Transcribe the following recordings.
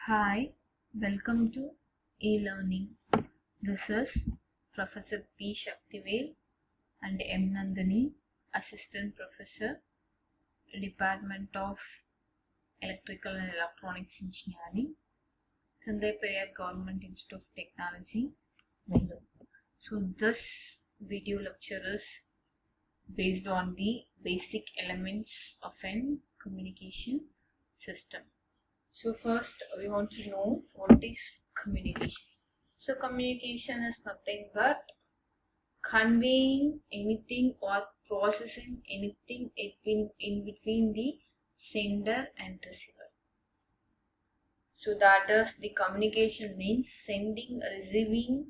Hi, welcome to e-learning. This is Professor P. Shaktivel and M. Nandini, Assistant Professor, Department of Electrical and Electronics Engineering, Sandai Periyar Government Institute of Technology, Vellore. So this video lecture is based on the basic elements of an communication system. So first we want to know what is communication. So communication is nothing but conveying anything or processing anything in between the sender and receiver. So that is the communication means sending, receiving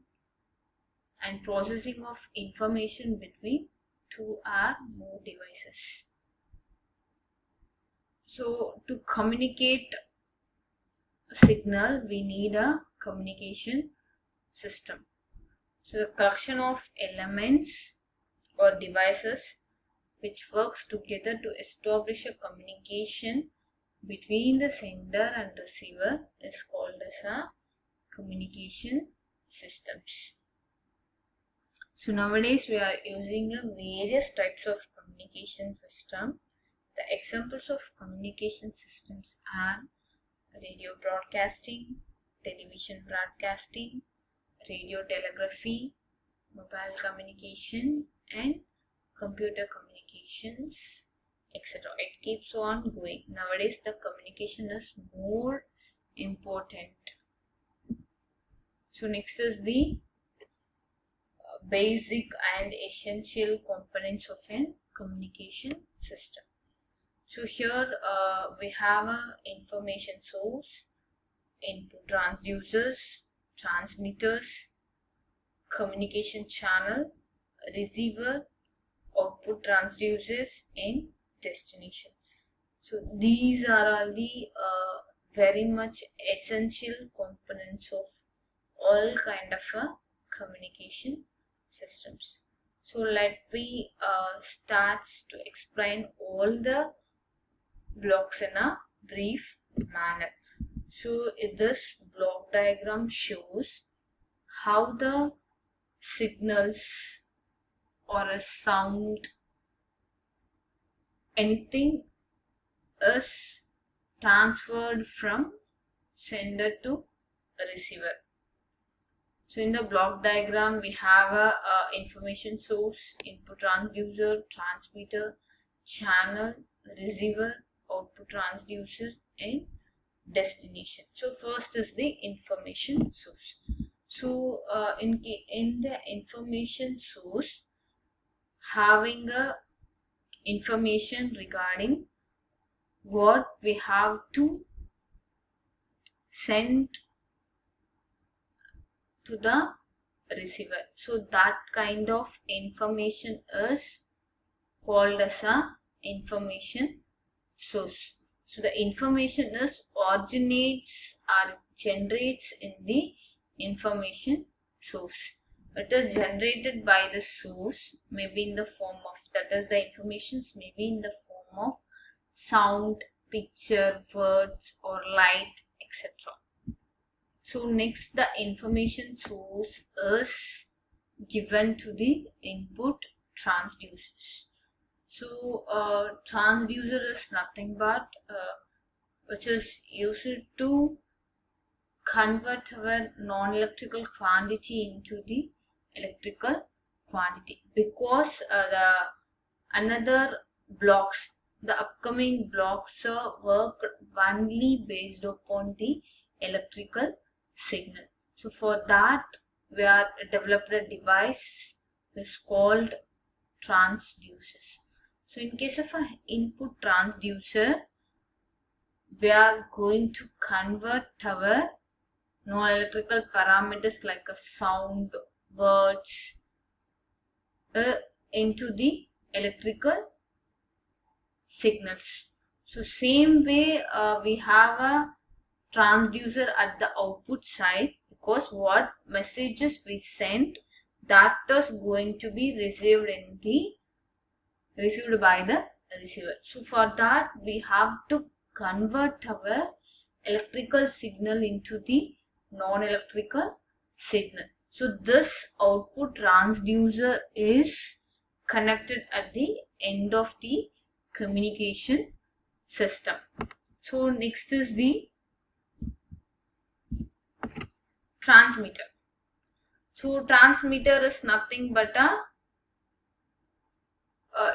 and processing of information between two or more devices. So to communicate signal we need a communication system. So the collection of elements or devices which works together to establish a communication between the sender and receiver is called as a communication systems. So nowadays we are using various types of communication system. The examples of communication systems are radio broadcasting, television broadcasting, radio telegraphy, mobile communication and computer communications, etc. It keeps on going. Nowadays the communication is more important. So next is the basic and essential components of an communication system. So here we have a information source, input transducers, transmitters, communication channel, receiver, output transducers and destination. So these are all the very much essential components of all kind of communication systems. So let me start to explain all the blocks in a brief manner. So this block diagram shows how the signals or a sound, anything is transferred from sender to receiver. So in the block diagram we have a information source, input transducer, transmitter, channel, receiver, output transducer and destination. So first is the information source. So in the information source, having a information regarding what we have to send to the receiver. So that kind of information is called as a information source. So the information is originates or generates in the information source. It is generated by the source, maybe in the form of, that is the informations may be in the form of sound, picture, words or light, etc. So next the information source is given to the input transducers. So transducer is nothing but which is used to convert our non-electrical quantity into the electrical quantity, because the another blocks, the upcoming blocks work only based upon the electrical signal. So for that we are developed a device which is called transducers. So in case of an input transducer, we are going to convert our non-electrical parameters like a sound, words into the electrical signals. So same way we have a transducer at the output side, because what messages we send, that is going to be received by the receiver. So for that we have to convert our electrical signal into the non-electrical signal. So this output transducer is connected at the end of the communication system. So next is the transmitter. So transmitter is nothing but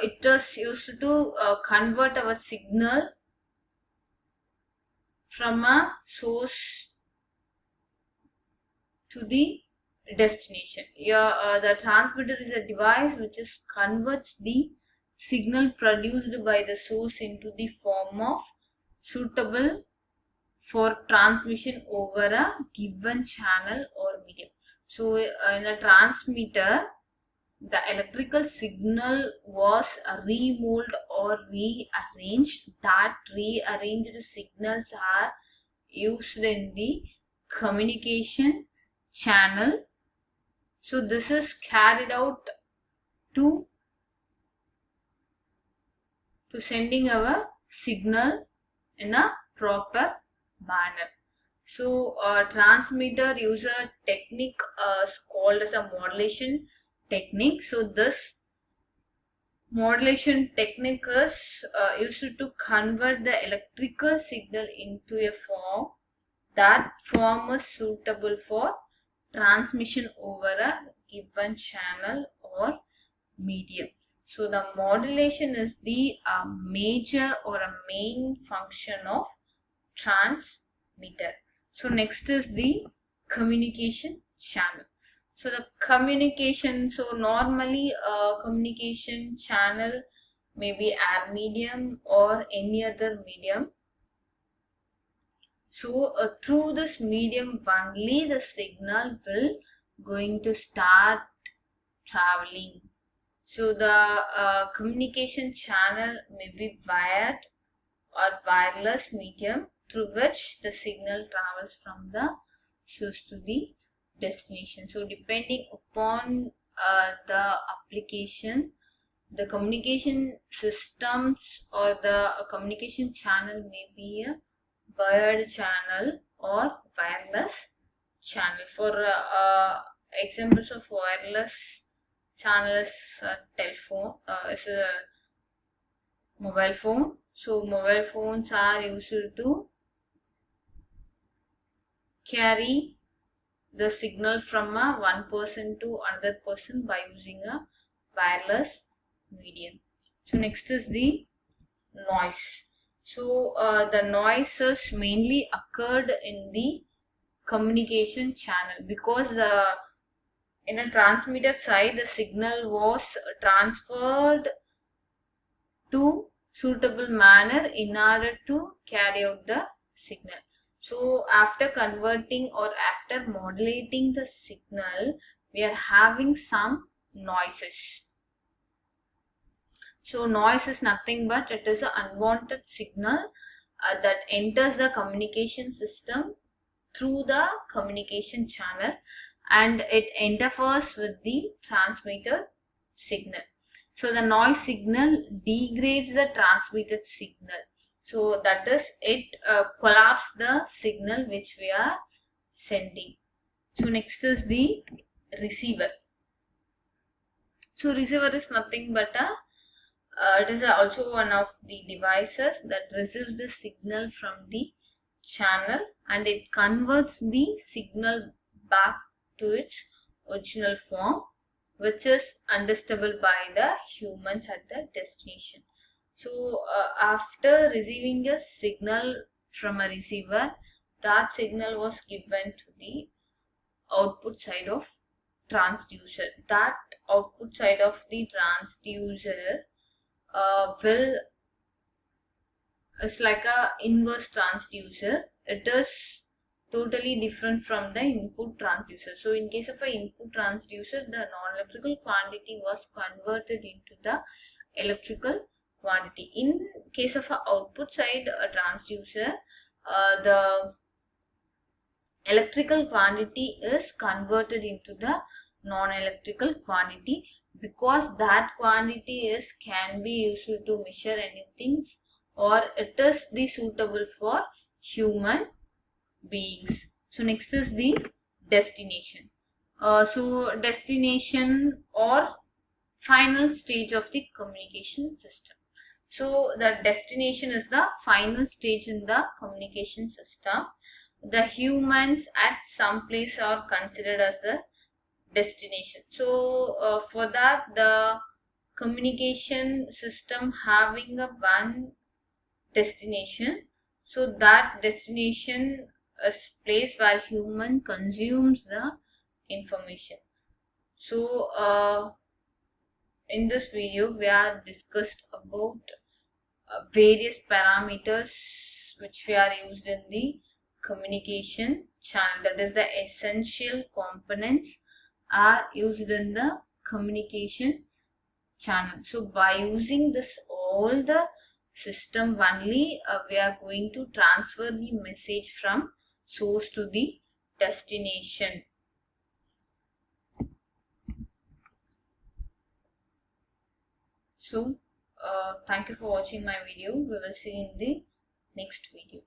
it is used to convert our signal from a source to the destination. The transmitter is a device which converts the signal produced by the source into the form of suitable for transmission over a given channel or medium. So in a transmitter, the electrical signal was remolded or rearranged. That rearranged signals are used in the communication channel. So this is carried out to sending our signal in a proper manner. So transmitter use a technique called as a modulation technique. So this modulation technique is used to convert the electrical signal into a form. That form is suitable for transmission over a given channel or medium. So the modulation is the major or a main function of transmitter. So next is the communication channel. So the communication, so normally communication channel may be air medium or any other medium. So through this medium only the signal will going to start traveling. So the communication channel may be wired or wireless medium through which the signal travels from the source to the destination. So depending upon the application, the communication systems or the communication channel may be a wired channel or wireless channel. For examples of wireless channel is telephone, is a mobile phone. So mobile phones are used to carry the signal from one person to another person by using a wireless medium. So next is the noise. So the noises mainly occurred in the communication channel because in a transmitter side the signal was transferred to suitable manner in order to carry out the signal. So after converting or after modulating the signal, we are having some noises. So noise is nothing but it is an unwanted signal that enters the communication system through the communication channel and it interferes with the transmitted signal. So the noise signal degrades the transmitted signal. So that is it collapses the signal which we are sending. So next is the receiver. So receiver is nothing but it is also one of the devices that receives the signal from the channel and it converts the signal back to its original form, which is understandable by the humans at the destination. So after receiving a signal from a receiver, that signal was given to the output side of transducer. That output side of the transducer will is like a inverse transducer. It is totally different from the input transducer. So in case of an input transducer, the non-electrical quantity was converted into the electrical quantity. In case of an output side transducer, the electrical quantity is converted into the non-electrical quantity because that quantity can be used to measure anything or it is the suitable for human beings. So next is the destination. So destination or final stage of the communication system. So the destination is the final stage in the communication system. The humans at some place are considered as the destination. So for that, the communication system having a one destination. So that destination is place where human consumes the information. So in this video we are discussed about various parameters which we are used in the communication channel, that is the essential components are used in the communication channel. So by using this all the system only, we are going to transfer the message from source to the destination. So thank you for watching my video. We will see in the next video.